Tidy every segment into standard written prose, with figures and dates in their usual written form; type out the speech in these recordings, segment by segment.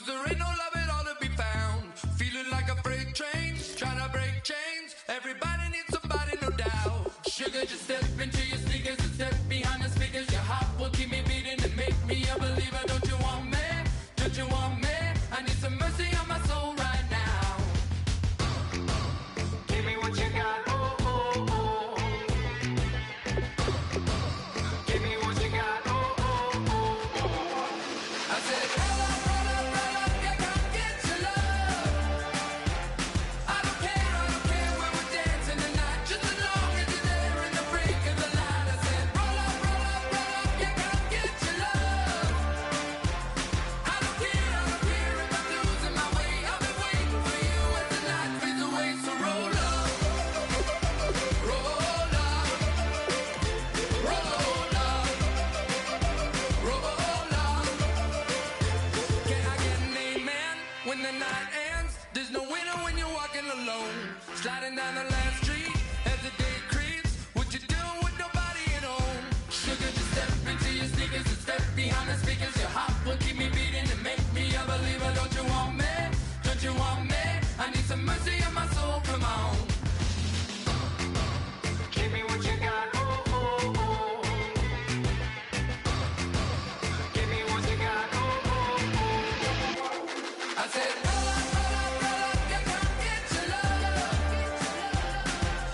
there ain't no love at all to be found. Feeling like a freight train, trying to break chains. Everybody needs somebody, no doubt. Sugar, just step into your sneakers and step behind the speakers. Your heart will keep me beating and make me a believer. Don't you want me? Don't you want me? I need some mercy on my soul right now. Give me what you got, oh, oh, oh. Give me what you got, oh, oh, oh, oh. I said, roll up, yeah, come get your love. I don't care when we're dancing tonight. Just as long as you're there in the break of the light. I said, roll up, yeah, come get your love. I don't care if I'm losing my way. I've been waiting for you as the night fades away. So roll up, roll up, roll up, roll up. Can I get an amen when the night ends? There's no winner when you're walking alone. Sliding down the last street as the day creeps. What you doing with nobody at home? Sugar, just step into your sneakers and step behind the speakers. Your heart will keep me beating and make me a believer. Don't you want me? Don't you want me? I need some mercy on my soul, come on. Give me what you got, oh, oh, oh. Give me what you got, oh, oh, oh. I said, roll up, yeah, come get your love.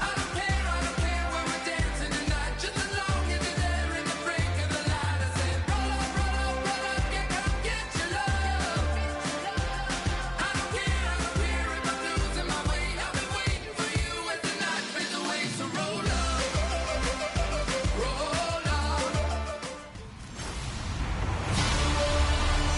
I don't care when we're dancing tonight. Just as long as you're there in the break of the light. I said, roll up, yeah, come get your love. I don't care if I'm losing my way. I've been waiting for you as the night fades away. So roll up, roll up.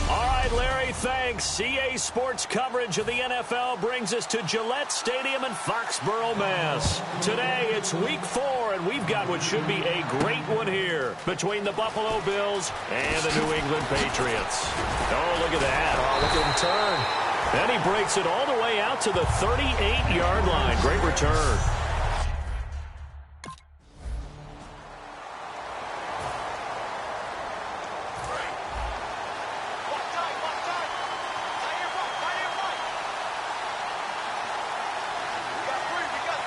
All right, Larry, thanks. CA Sports coverage of the NFL brings us to Gillette Stadium in Foxborough, Mass. Today, it's Week 4, and we've got what should be a great one here between the Buffalo Bills and the New England Patriots. Oh, look at that. Oh, look at him turn. Then he breaks it all the way out to the 38-yard line. Great return.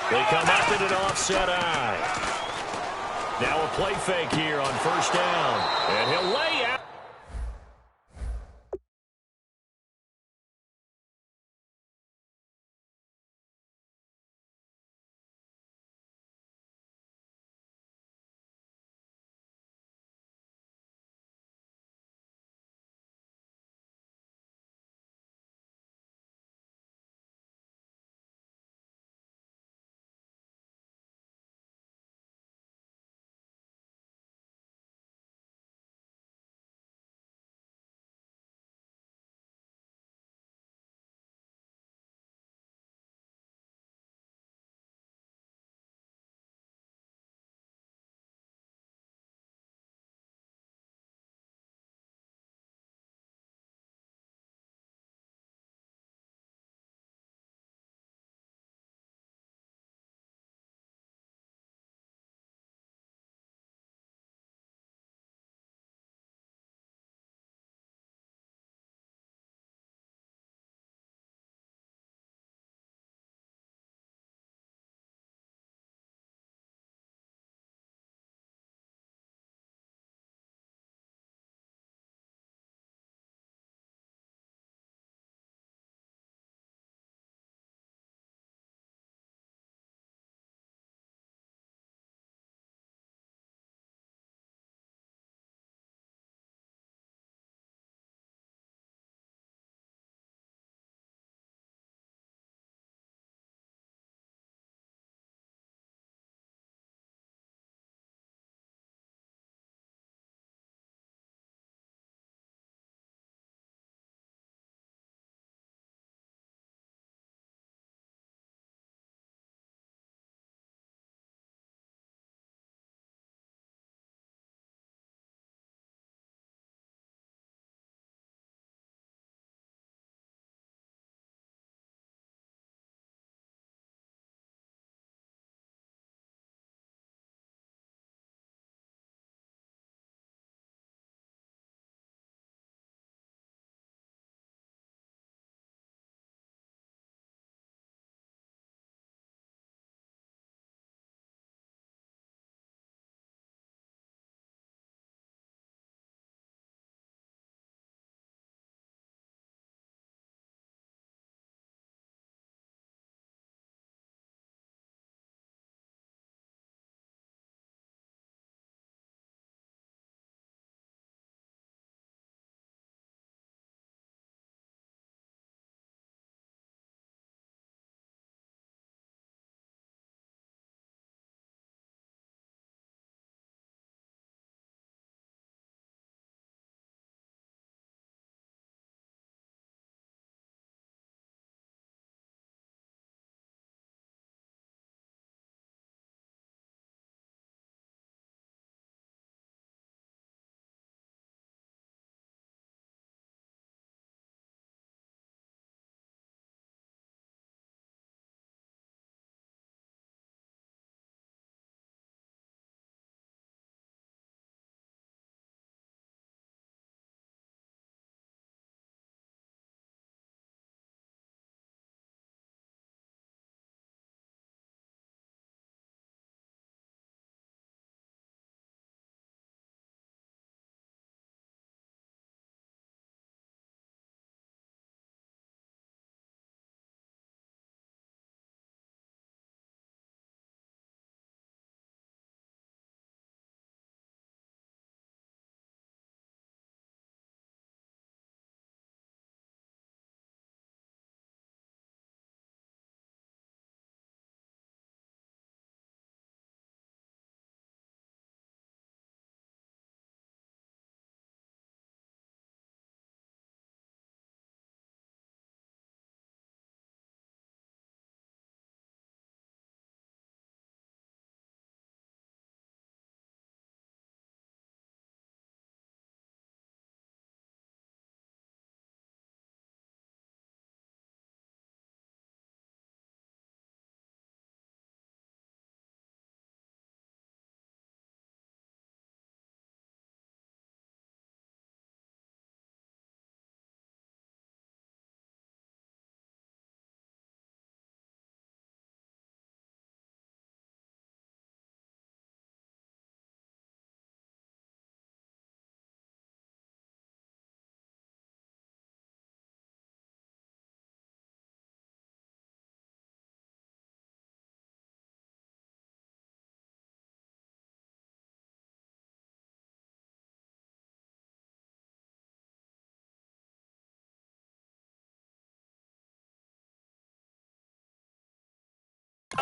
They come up in an offset eye. Now a play fake here on first down. And he'll lay out.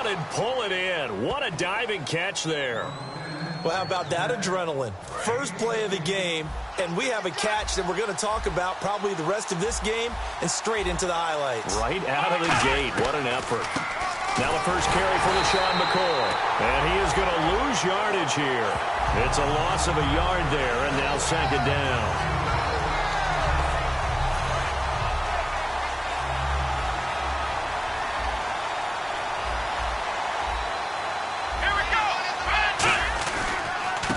And pull it in. What a diving catch there. Well, how about that adrenaline? First play of the game, and we have a catch that we're going to talk about probably the rest of this game and straight into the highlights. Right out of the gate. What an effort. Now the first carry for LaShawn McCoy. And he is going to lose yardage here. It's a loss of a yard there, and now second down.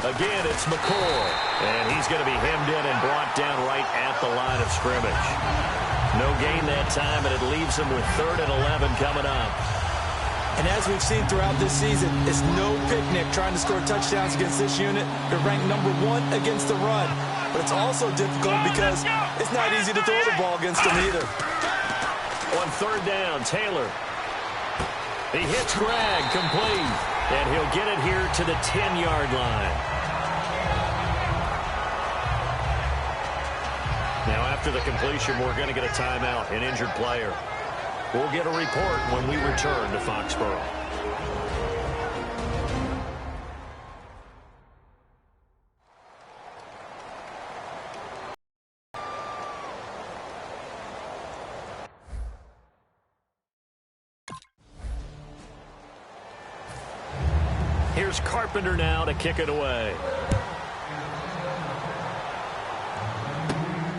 Again, it's McCoy, and he's going to be hemmed in and brought down right at the line of scrimmage. No gain that time, and it leaves him with 3rd and 11 coming up. And as we've seen throughout this season, it's no picnic trying to score touchdowns against this unit. They're ranked number 1 against the run. But it's also difficult because it's not easy to throw the ball against them either. On 3rd down, Taylor. He hits Greg, complete. And he'll get it here to the 10-yard line. Now, after the completion, we're going to get a timeout, an injured player. We'll get a report when we return to Foxborough. Here's Carpenter now to kick it away.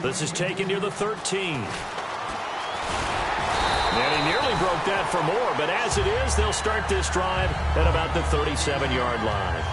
This is taken near the 13. And he nearly broke that for more, but as it is, they'll start this drive at about the 37-yard line.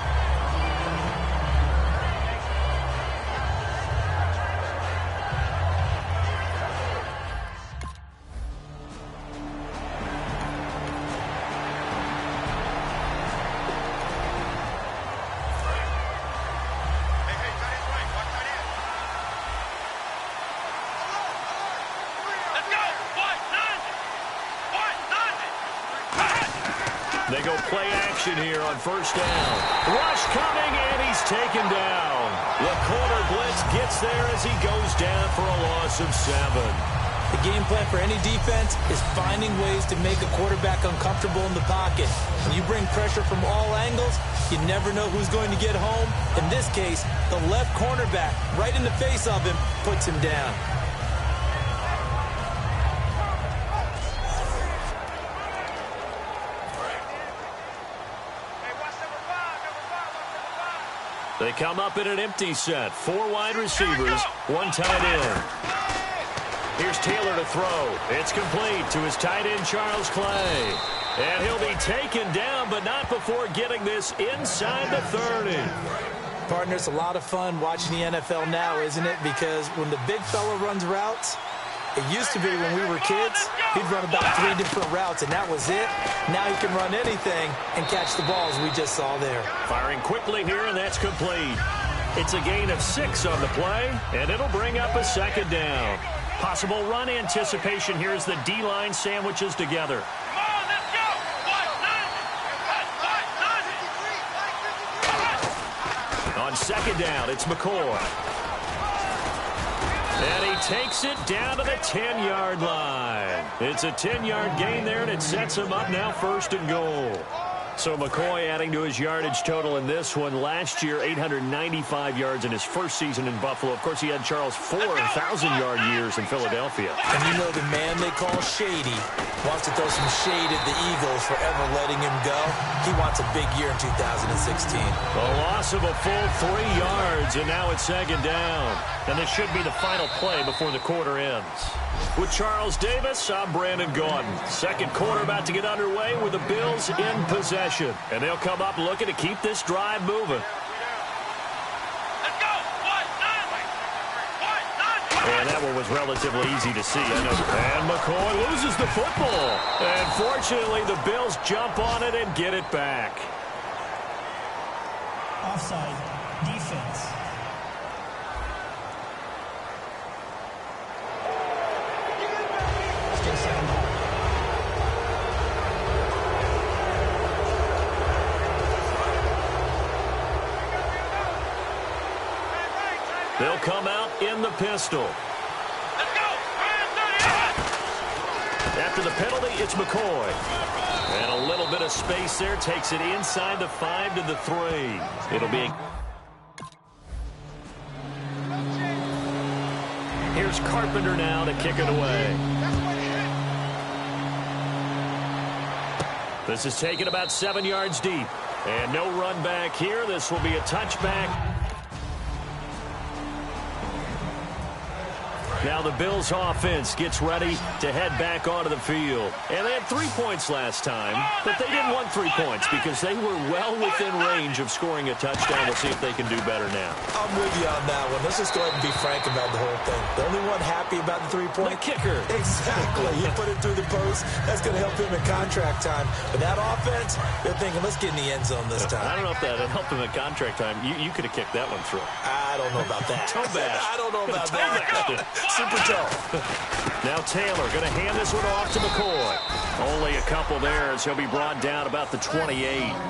They go play action here on 1st down. Rush coming, and he's taken down. The corner blitz gets there as he goes down for a loss of 7. The game plan for any defense is finding ways to make a quarterback uncomfortable in the pocket. When you bring pressure from all angles, you never know who's going to get home. In this case, the left cornerback, right in the face of him, puts him down. They come up in an empty set. 4 wide receivers, 1 tight end. Here's Taylor to throw. It's complete to his tight end, Charles Clay. And he'll be taken down, but not before getting this inside the 30. Partner, it's a lot of fun watching the NFL now, isn't it? Because when the big fella runs routes, it used to be when we were kids, he'd run about 3 different routes, and that was it. Now he can run anything and catch the balls we just saw there. Firing quickly here, and that's complete. It's a gain of 6 on the play, and it'll bring up a 2nd down. Possible run anticipation here as the D-line sandwiches together. On 2nd down, it's McCoy. And he takes it down to the 10-yard line. It's a 10-yard gain there, and it sets him up now 1st and goal. So McCoy adding to his yardage total in this one. Last year, 895 yards in his first season in Buffalo. Of course, he had Charles 4 1,000-yard years in Philadelphia. And you know the man they call Shady wants to throw some shade at the Eagles for ever letting him go. He wants a big year in 2016. A loss of a full 3 yards, and now it's 2nd down. And this should be the final play before the quarter ends. With Charles Davis, I'm Brandon Gaudin. 2nd quarter about to get underway with the Bills in possession. And they'll come up looking to keep this drive moving. And that one was relatively easy to see. I know. And McCoy loses the football. And fortunately, the Bills jump on it and get it back. Offside. Defense. They'll come out in the pistol. At after the penalty, it's McCoy. And a little bit of space there. Takes it inside the 5 to the 3. It'll be... Here's Carpenter now to kick it away. This is taken about 7 yards deep. And no run back here. This will be a touchback. Now the Bills offense gets ready to head back onto the field. And they had 3 points last time, but they didn't want 3 points because they were well within range of scoring a touchdown. We'll see if they can do better now. I'm with you on that one. Let's just go ahead and be frank about the whole thing. The only one happy about the 3-point. The kicker. Exactly. You put it through the post. That's going to help him in contract time. But that offense, they're thinking, let's get in the end zone this time. I don't know if that helped him in contract time. You could have kicked that one through. I don't know about that. Toe bash. I don't know about that. Super tough. Now Taylor going to hand this one off to McCoy. Only a couple there as he'll be brought down about the 28.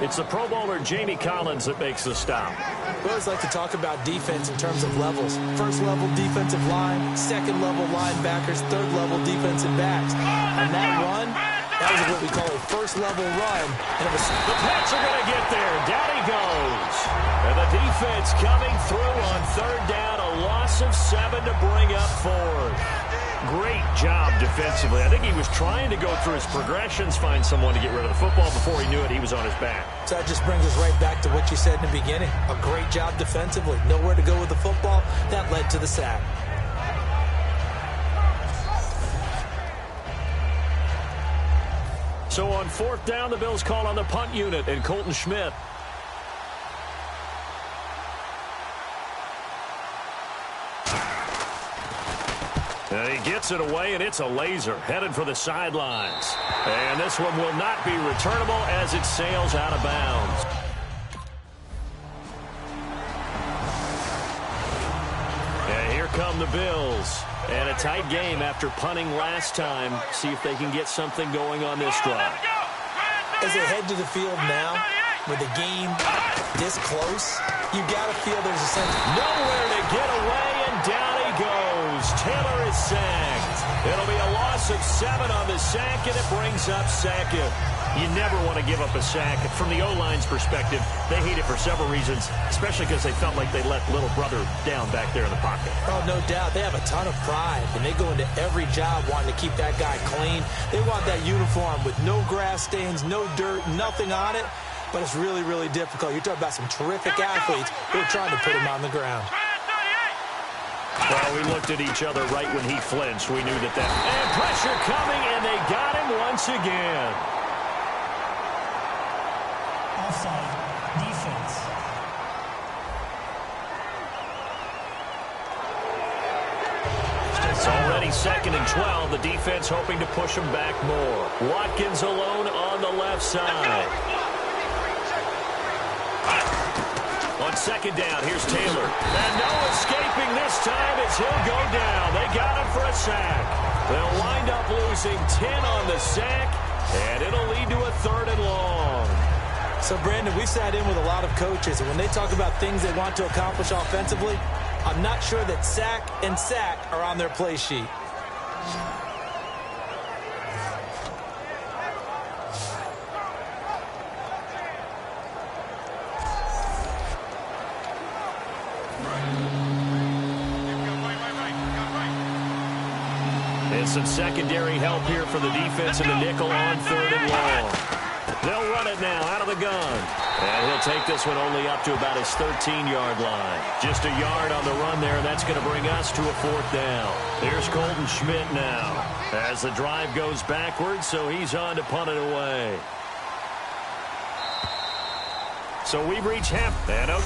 It's the Pro Bowler Jamie Collins that makes the stop. We always like to talk about defense in terms of levels. First level defensive line, second level linebackers, third level defensive backs. And that run, that was what we call a first level run. And it was... The Pats are going to get there. Down he goes. And the defense coming through on third down. A loss of 7 to bring up 4. Great job defensively. I think he was trying to go through his progressions, find someone to get rid of the football. Before he knew it, he was on his back. So that just brings us right back to what you said in the beginning. A great job defensively. Nowhere to go with the football. That led to the sack. So on fourth down, the Bills call on the punt unit and Colton Schmidt. And he gets it away, and it's a laser headed for the sidelines. And this one will not be returnable as it sails out of bounds. And here come the Bills. And a tight game after punting last time. See if they can get something going on this drive. As they head to the field now, with the game this close, you got to feel there's a sense. Nowhere to get away, and down he goes. Taylor is sacked. It'll be a loss of 7 on the sack, and it brings up second. You never want to give up a sack. From the O-line's perspective, they hate it for several reasons, especially because they felt like they let little brother down back there in the pocket. Oh, no doubt. They have a ton of pride, and they go into every job wanting to keep that guy clean. They want that uniform with no grass stains, no dirt, nothing on it. But it's really, really difficult. You're talking about some terrific athletes who are trying to put him on the ground. Well, we looked at each other right when he flinched. We knew that. And pressure coming, and they got him once again. Offside. Defense. It's already 2nd and 12. The defense hoping to push him back more. Watkins alone on the left side. On 2nd down, here's Taylor. And no escaping this time as he'll go down. They got him for a sack. They'll wind up losing 10 on the sack, and it'll lead to a 3rd and long. So, Brandon, we sat in with a lot of coaches, and when they talk about things they want to accomplish offensively, I'm not sure that sack and sack are on their play sheet. And some secondary help here for the defense in the nickel on 3rd and long. They'll run it now out of the gun. And he'll take this one only up to about his 13-yard line. Just a yard on the run there, and that's going to bring us to a 4th down. Here's Colton Schmidt now as the drive goes backwards, so he's on to punt it away. So we've reached half. And out.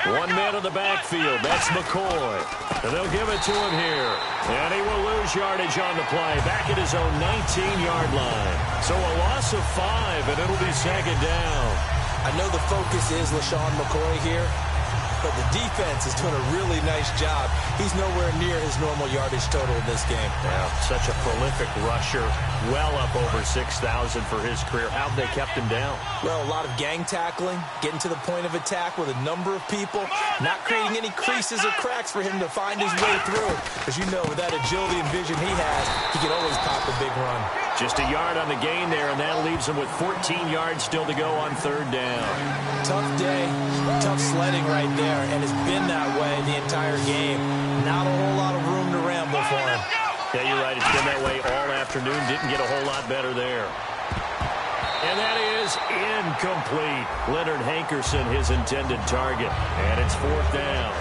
One man in the backfield. That's McCoy. And they'll give it to him here. And he will lose yardage on the play. Back at his own 19-yard line. So a loss of 5, and it'll be 2nd down. I know the focus is LaShawn McCoy here, but the defense is doing a really nice job he's nowhere near his normal yardage total in this game. Yeah, such a prolific rusher, well up over 6,000 for his career. How'd they kept him down? Well, a lot of gang tackling, getting to the point of attack with a number of people, not creating any creases or cracks for him to find his way through. As you know, with that agility and vision he has, he can always pop a big run. Just a yard on the gain there, and that leaves him with 14 yards still to go on third down. Tough day, tough sledding right there, and it's been that way the entire game. Not a whole lot of room to ramble for him. Yeah, you're right. It's been that way all afternoon. Didn't get a whole lot better there. And that is incomplete. Leonard Hankerson, his intended target. And it's fourth down.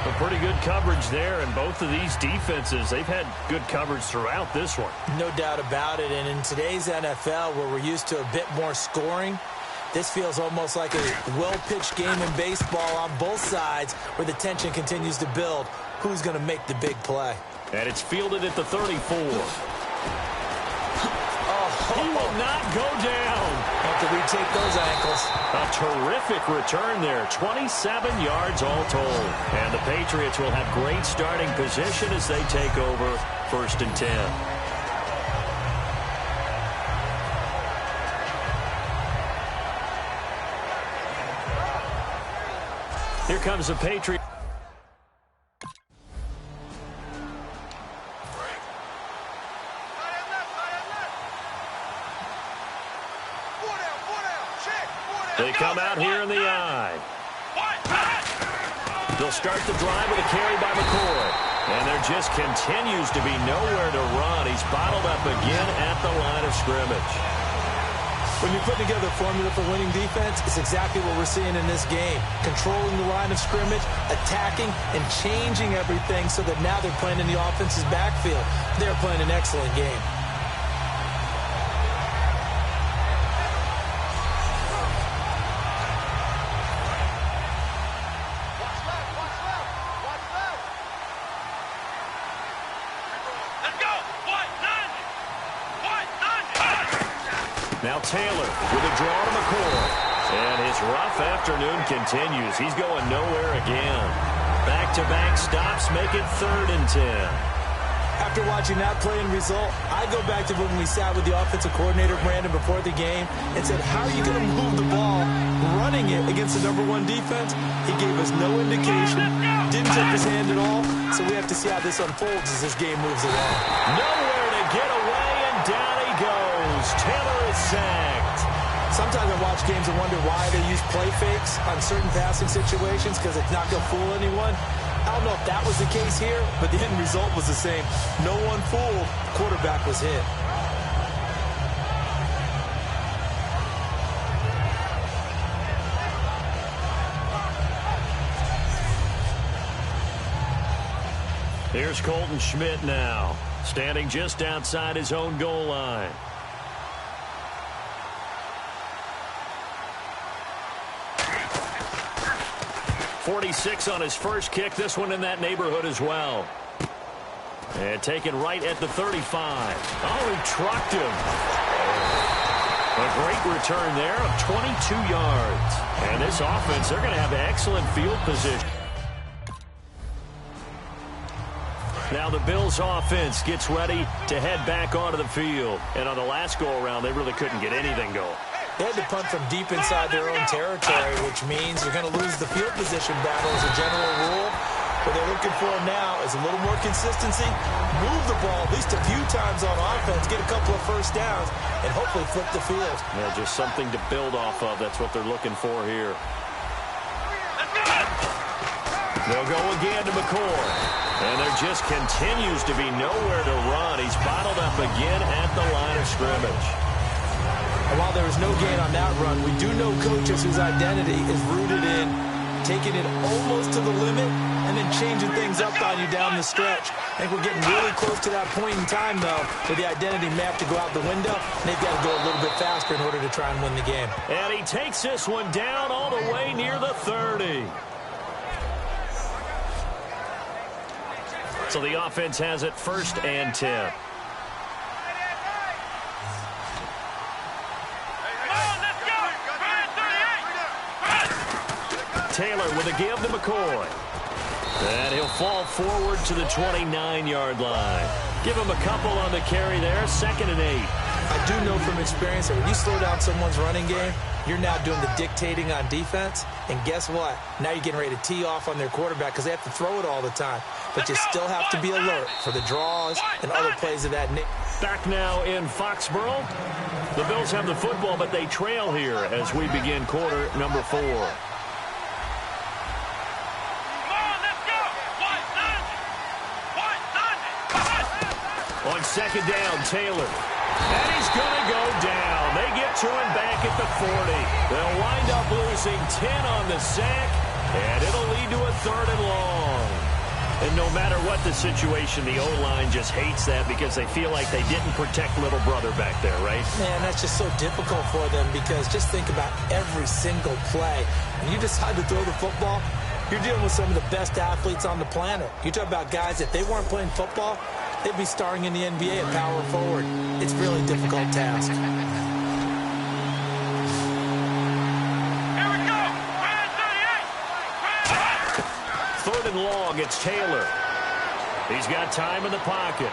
A pretty good coverage there, and both of these defenses, they've had good coverage throughout this one. No doubt about it, and in today's NFL, where we're used to a bit more scoring, this feels almost like a well-pitched game in baseball on both sides where the tension continues to build. Who's going to make the big play? And it's fielded at the 34. He will not go down. Have to retake those ankles. A terrific return there. 27 yards all told. And the Patriots will have great starting position as they take over first and 10. Here comes the Patriot. They come out here in the eye. They'll start the drive with a carry by McCoy. And there just continues to be nowhere to run. He's bottled up again at the line of scrimmage. When you put together a formula for winning defense, it's exactly what we're seeing in this game. Controlling the line of scrimmage, attacking, and changing everything so that now they're playing in the offense's backfield. They're playing an excellent game. Now Taylor with a draw to McCoy. And his rough afternoon continues. He's going nowhere again. Back-to-back stops make it 3rd and 10. After watching that play and result, I go back to when we sat with the offensive coordinator, Brandon, before the game and said, how are you going to move the ball running it against the #1 defense? He gave us no indication, didn't tip his hand at all, so we have to see how this unfolds as this game moves along. Nowhere to get away, and down he goes. Taylor is sacked. Sometimes I watch games and wonder why they use play fakes on certain passing situations because it's not going to fool anyone. I don't know if that was the case here, but the end result was the same. No one fooled. The quarterback was hit. Here's Colton Schmidt now, standing just outside his own goal line. .46 on his first kick. This one in that neighborhood as well. And taken right at the 35. Oh, he trucked him. A great return there of 22 yards. And this offense, they're going to have excellent field position. Now the Bills offense gets ready to head back onto the field. And on the last go-around, they really couldn't get anything going. They had to punt from deep inside their own territory, which means you're going to lose the field position battle as a general rule. What they're looking for now is a little more consistency, move the ball at least a few times on offense, get a couple of first downs, and hopefully flip the field. Yeah, just something to build off of. That's what they're looking for here. They'll go again to McCoy. And there just continues to be nowhere to run. He's bottled up again at the line of scrimmage. And while there was no gain on that run, we do know coaches whose identity is rooted in taking it almost to the limit and then changing things up on you down the stretch. I think we're getting really close to that point in time, though, where the identity may have to go out the window, and they've got to go a little bit faster in order to try and win the game. And he takes this one down all the way near the 30. So the offense has it 1st and 10. Taylor with a give to McCoy. And he'll fall forward to the 29-yard line. Give him a couple on the carry there, 2nd and 8. I do know from experience that when you slow down someone's running game, you're now doing the dictating on defense. And guess what? Now you're getting ready to tee off on their quarterback because they have to throw it all the time. But you still have to be alert for the draws and other plays of that nature. Back now in Foxborough. The Bills have the football, but they trail here as we begin quarter number 4. On 2nd down, Taylor. And he's going to go down. They get to him back at the 40. They'll wind up losing 10 on the sack, and it'll lead to a 3rd and long. And no matter what the situation, the O-line just hates that because they feel like they didn't protect little brother back there, right? Man, that's just so difficult for them because just think about every single play. When you decide to throw the football, you're dealing with some of the best athletes on the planet. You talk about guys, if they weren't playing football, they'd be starring in the NBA at power forward. It's a really difficult task. Here we go. 3rd and long, it's Taylor. He's got time in the pocket.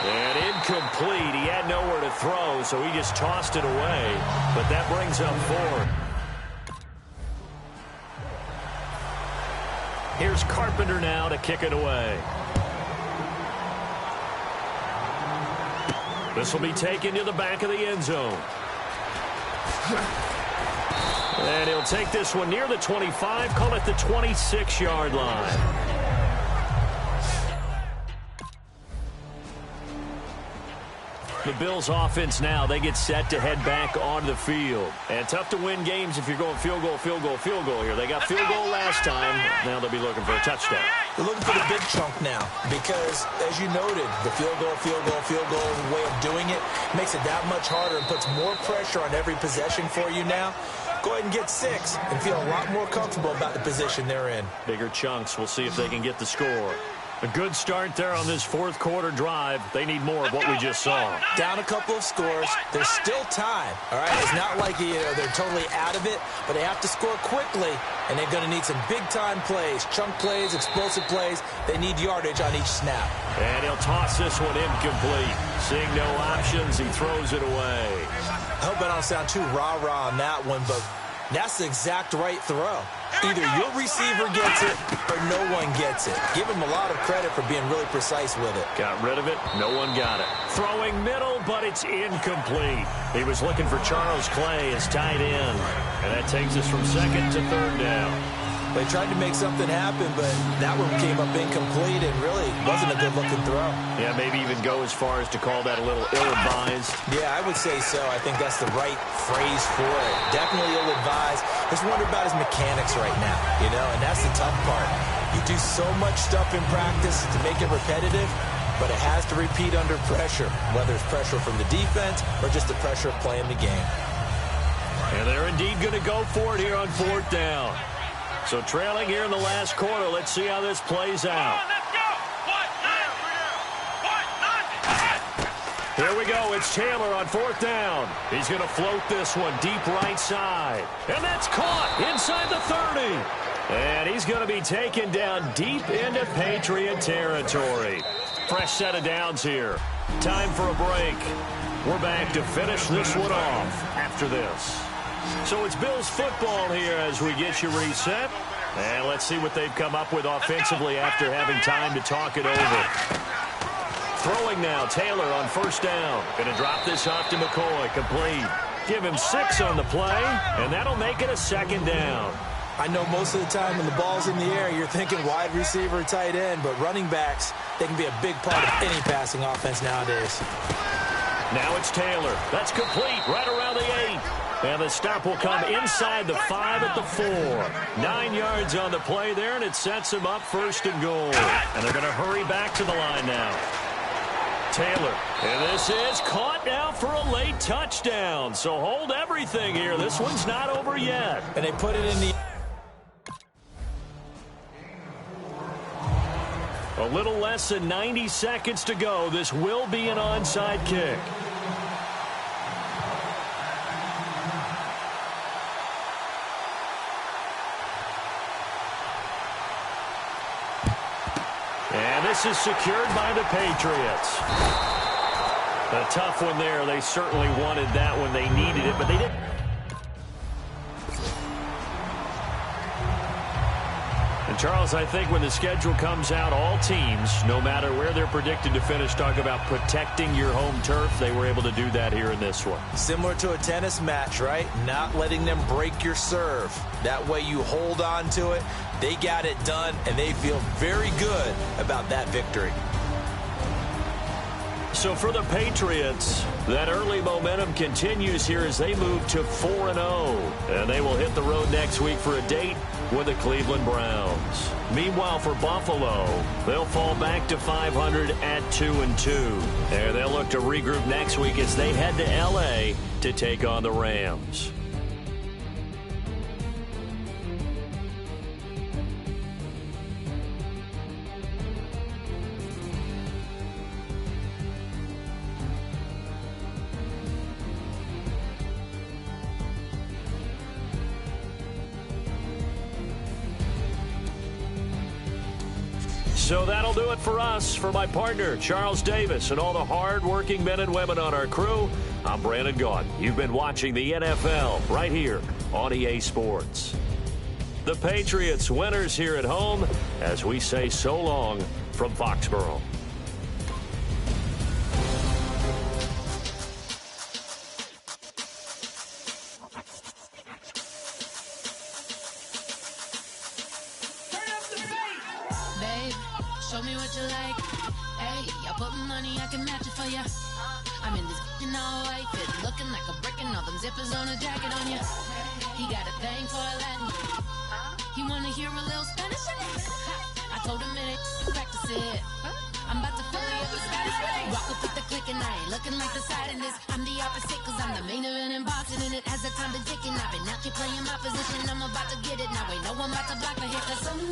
And incomplete. He had nowhere to throw, so he just tossed it away. But that brings up 4th. Here's Carpenter now to kick it away. This will be taken to the back of the end zone. And he'll take this one near the 25, call it the 26-yard line. The Bills offense now, they get set to head back onto the field. And tough to win games if you're going field goal, field goal, field goal here. They got field goal last time. Now they'll be looking for a touchdown. They're looking for the big chunk now because, as you noted, the field goal way of doing it makes it that much harder and puts more pressure on every possession for you now. Go ahead and get 6 and feel a lot more comfortable about the position they're in. Bigger chunks. We'll see if they can get the score. A good start there on this 4th quarter drive. They need more of what we just saw. Down a couple of scores. There's still time. All right, it's not like they're totally out of it, but they have to score quickly, and they're going to need some big-time plays, chunk plays, explosive plays. They need yardage on each snap. And he'll toss this one incomplete. Seeing no options, he throws it away. I hope I don't sound too rah-rah on that one, but that's the exact right throw. Either your receiver gets it or no one gets it. Give him a lot of credit for being really precise with it. Got rid of it. No one got it. Throwing middle, but it's incomplete. He was looking for Charles Clay as tight end. And that takes us from 2nd to 3rd down. They tried to make something happen, but that one came up incomplete and really wasn't a good-looking throw. Yeah, maybe even go as far as to call that a little ill-advised. Yeah, I would say so. I think that's the right phrase for it. Definitely ill-advised. Just wonder about his mechanics right now, and that's the tough part. You do so much stuff in practice to make it repetitive, but it has to repeat under pressure, whether it's pressure from the defense or just the pressure of playing the game. And they're indeed going to go for it here on 4th down. So trailing here in the last quarter, let's see how this plays out. Here we go. It's Taylor on 4th down. He's going to float this one deep right side. And that's caught inside the 30. And he's going to be taken down deep into Patriot territory. Fresh set of downs here. Time for a break. We're back to finish this one off after this. So it's Bills football here as we get you reset. And let's see what they've come up with offensively after having time to talk it over. Throwing now, Taylor on 1st down. Going to drop this off to McCoy, complete. Give him 6 on the play, and that'll make it a 2nd down. I know most of the time when the ball's in the air, you're thinking wide receiver, tight end, but running backs, they can be a big part of any passing offense nowadays. Now it's Taylor. That's complete right around the 8. And the stop will come inside the 5 at the 4. 9 yards on the play there, and it sets him up 1st and goal. And they're going to hurry back to the line now. Taylor, and this is caught now for a late touchdown. So hold everything here. This one's not over yet. And they put it in the... A little less than 90 seconds to go. This will be an onside kick. this is secured by the Patriots. A tough one there. They certainly wanted that when they needed it, but they didn't. And Charles, I think when the schedule comes out, all teams, no matter where they're predicted to finish, talk about protecting your home turf. They were able to do that here in this one. Similar to a tennis match, right? Not letting them break your serve. That way you hold on to it. They got it done, and they feel very good about that victory. So for the Patriots, that early momentum continues here as they move to 4-0. And they will hit the road next week for a date with the Cleveland Browns. Meanwhile, for Buffalo, they'll fall back to 500 at 2-2. And they'll look to regroup next week as they head to L.A. to take on the Rams. So that'll do it for us. For my partner, Charles Davis, and all the hard-working men and women on our crew, I'm Brandon Gaudin. You've been watching the NFL right here on EA Sports. The Patriots winners here at home as we say so long from Foxborough. Show me what you like. Hey, I put money, I can match it for ya. I'm in this in all white fit, looking like a brick and all them zippers on a jacket on ya. He got a thing for a Latin. He wanna hear a little Spanish in it. I told him it ain't practice it. I'm about to fill you up with Spanish. Walk up with the click and I ain't looking like the side in this. I'm the opposite cause I'm the main event in boxing and it has the time been ticking. I've been out here playing my position. I'm about to get it now. Ain't no one about to block my hit cause some